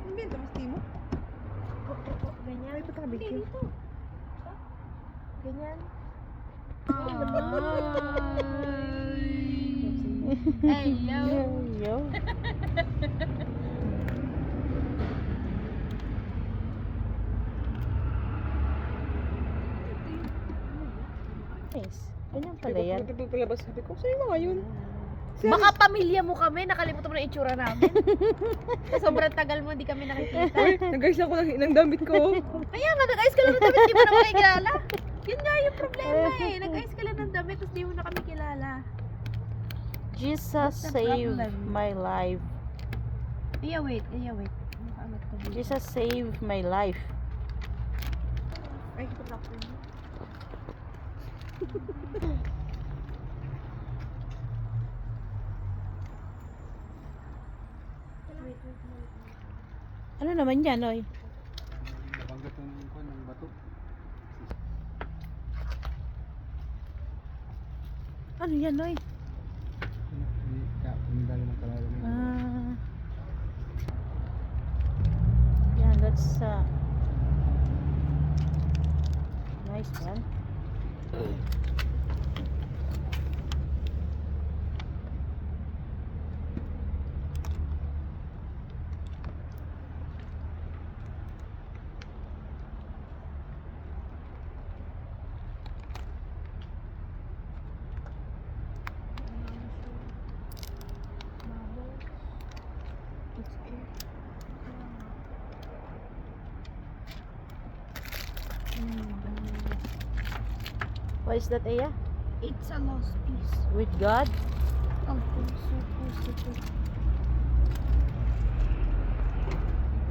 Invento mas timo. Ganyan. Ay, ba't nakabigyo? Dito. Ganyan. Ay, yo. Yo. Nice. Ganyan pala yan. Palabas sabi ko, sa'yo mga yun. Baka pamilya mo kami, nakalimutan mo na itsura namin. Sa sobrang tagal mo, hindi kami nakikita. Uy, nag-guys ako ng damit ko. Kaya nga, nag-ayos ka lang ng damit, di mo na kami kilala. Yun nga yung problema eh. Nag-ayos ka lang ng damit, tapos di mo na kami kilala. Jesus What's the save problem? my life. Iya, wait. Nakaangat ka dito. Jesus save my life. Ay, ito ko. Ano naman yan, oy? Nabanggat ng kuwan ng bato. Ano yan, oy? Pumindali ng kalala na yun. Ah. Yan, that's nice one. What is that, Aya? It's a lost piece. With God? Oh, so